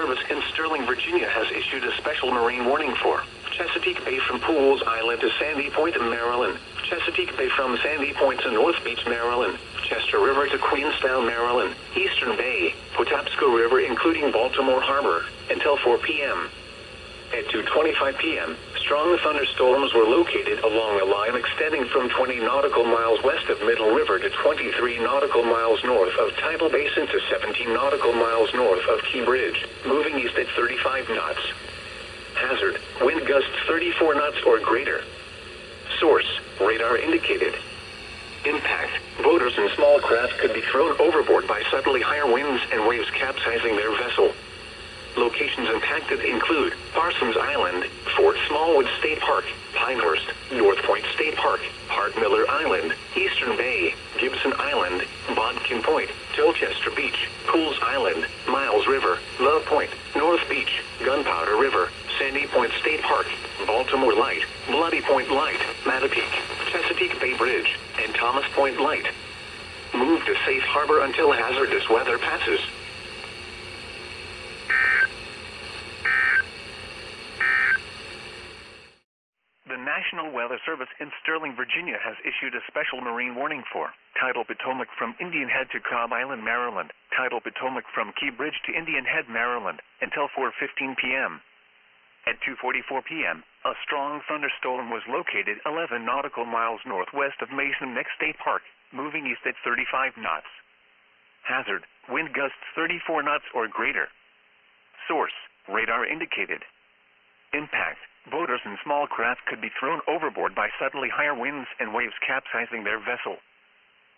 Service in Sterling, Virginia has issued a special marine warning for Chesapeake Bay from Pools Island to Sandy Point, Maryland, Chesapeake Bay from Sandy Point to North Beach, Maryland, Chester River to Queenstown, Maryland, Eastern Bay, Patapsco River including Baltimore Harbor, until 4 p.m. At 2:25 p.m., strong thunderstorms were located along a line extending from 20 nautical miles west of Middle River to 23 nautical miles north of Tidal Basin to 17 nautical miles north of Key Bridge, moving east at 35 knots. Hazard, wind gusts 34 knots or greater. Source, radar indicated. Impact, boaters and small craft could be thrown overboard by suddenly higher winds and waves capsizing their vessel. Locations impacted include Parsons Island, Fort Smallwood State Park, Pinehurst, North Point State Park, Hart Miller Island, Eastern Bay, Gibson Island, Bodkin Point, Tilchester Beach, Pools Island, Miles River, Love Point, North Beach, Gunpowder River, Sandy Point State Park, Baltimore Light, Bloody Point Light, Mattapique, Chesapeake Bay Bridge, and Thomas Point Light. Move to safe harbor until hazardous weather passes. The National Weather Service in Sterling, Virginia has issued a special marine warning for Tidal Potomac from Indian Head to Cobb Island, Maryland, Tidal Potomac from Key Bridge to Indian Head, Maryland, until 4:15 p.m. At 2:44 p.m., a strong thunderstorm was located 11 nautical miles northwest of Mason Neck State Park, moving east at 35 knots. Hazard, wind gusts 34 knots or greater. Source, radar indicated. Impact, boaters and small craft could be thrown overboard by suddenly higher winds and waves capsizing their vessel.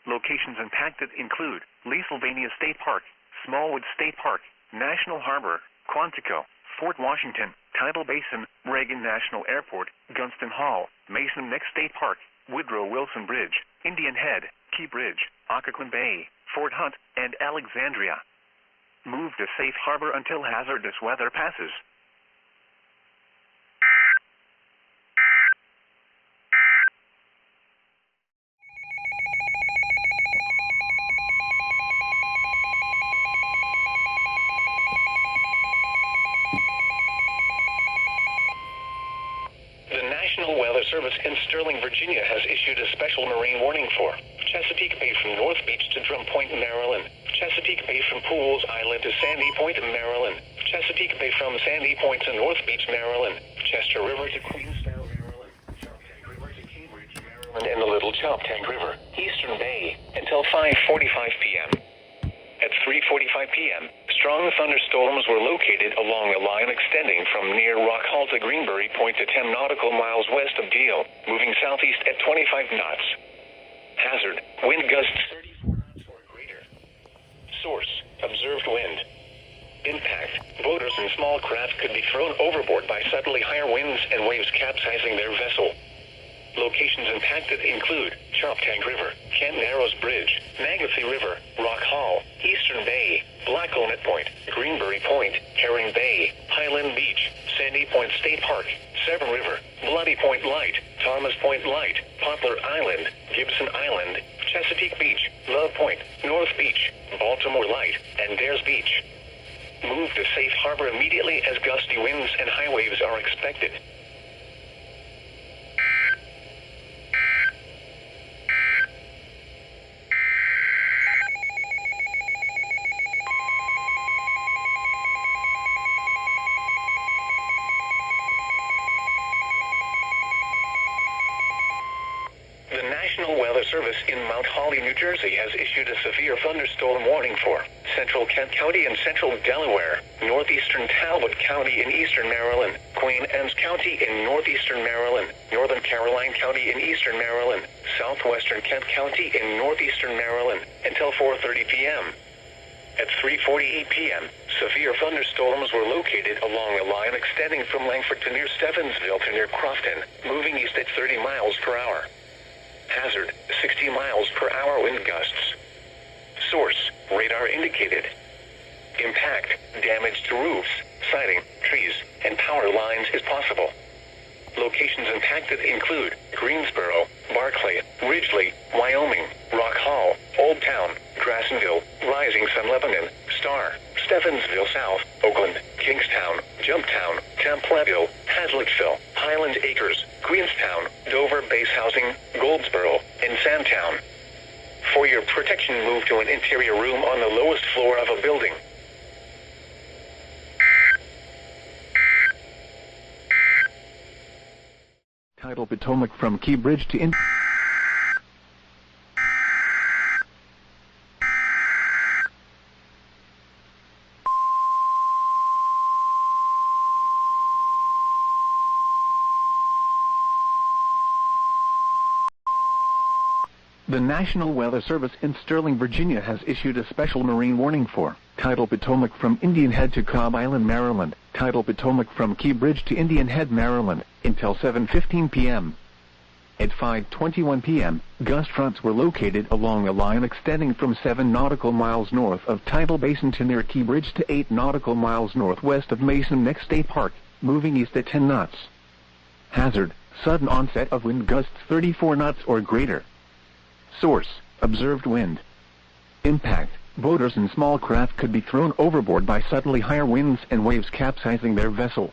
Locations impacted include Leesylvania State Park, Smallwood State Park, National Harbor, Quantico, Fort Washington, Tidal Basin, Reagan National Airport, Gunston Hall, Mason Neck State Park, Woodrow Wilson Bridge, Indian Head, Key Bridge, Occoquan Bay, Fort Hunt, and Alexandria. Move to safe harbor until hazardous weather passes. The National Weather Service in Sterling, Virginia has issued a special marine warning for Chesapeake Bay from North Beach to Drum Point, Maryland, Chesapeake Bay from Pools Island to Sandy Point, Maryland, Chesapeake Bay from Sandy Point to North Beach, Maryland, Chester River to Queenstown, Maryland, Choptank River to Cambridge, Maryland, and the Little Choptank River, Eastern Bay, until 5:45 p.m. At 3:45 p.m., strong thunderstorms were located along a line extending from near Rock Hall to Greenbury Point to 10 nautical miles west of Deal, moving southeast at 25 knots. Hazard, wind gusts 34 knots or greater. Source, observed wind. Impact, boaters and small craft could be thrown overboard by suddenly higher winds and waves capsizing their vessel. Locations impacted include Choptank River, Kent Narrows Bridge, Magathie River, Rock Hall, Eastern Bay, Blacklonet Point, Greenbury Point, Herring Bay, Highland Beach, Sandy Point State Park, Severn River, Bloody Point Light, Thomas Point Light, Poplar Island, Gibson Island, Chesapeake Beach, Love Point, North Beach, Baltimore Light, and Dares Beach. Move to safe harbor immediately as gusty winds and high waves are expected. The National Weather Service in Mount Holly, New Jersey has issued a severe thunderstorm warning for Central Kent County and Central Delaware, Northeastern Talbot County in Eastern Maryland, Queen Anne's County in Northeastern Maryland, Northern Caroline County in Eastern Maryland, Southwestern Kent County in Northeastern Maryland, until 4:30 p.m. At 3:48 p.m., severe thunderstorms were located along a line extending from Langford to near Stevensville to near Crofton, moving east at 30 miles per hour. Hazard, 60 miles per hour wind gusts. Source, radar indicated. Impact, damage to roofs, siding, trees, and power lines is possible. Locations impacted include Greensboro, Barclay, Ridgely, Wyoming, Rock Hall, Old Town, Grassenville, Rising Sun Lebanon, Star, Stephansville South, Oakland, Kingstown, Jumptown, Camp Leadville, Hazlettville, Highland Acres, Queenstown, Dover Base Housing, Goldsboro, and Sandtown. For your protection, move to an interior room on the lowest floor of a building. Tidal Potomac from Key Bridge to The National Weather Service in Sterling, Virginia has issued a special marine warning for Tidal Potomac from Indian Head to Cobb Island, Maryland, Tidal Potomac from Key Bridge to Indian Head, Maryland, until 7:15 p.m. At 5:21 p.m., gust fronts were located along a line extending from 7 nautical miles north of Tidal Basin to near Key Bridge to 8 nautical miles northwest of Mason Neck State Park, moving east at 10 knots. Hazard: sudden onset of wind gusts 34 knots or greater. Source: observed wind. Impact: boaters and small craft could be thrown overboard by suddenly higher winds and waves capsizing their vessel.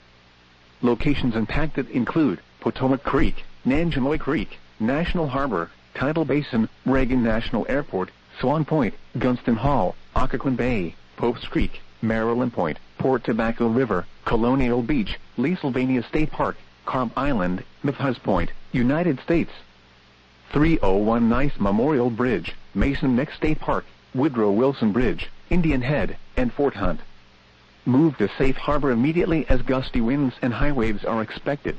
Locations impacted include Potomac Creek, Nanjemoy Creek, National Harbor, Tidal Basin, Reagan National Airport, Swan Point, Gunston Hall, Occoquan Bay, Popes Creek, Maryland Point, Port Tobacco River, Colonial Beach, Leesylvania State Park, Cobb Island, Mythhus Point, United States. 301 Nice Memorial Bridge, Mason Neck State Park, Woodrow Wilson Bridge, Indian Head, and Fort Hunt. Move to safe harbor immediately as gusty winds and high waves are expected.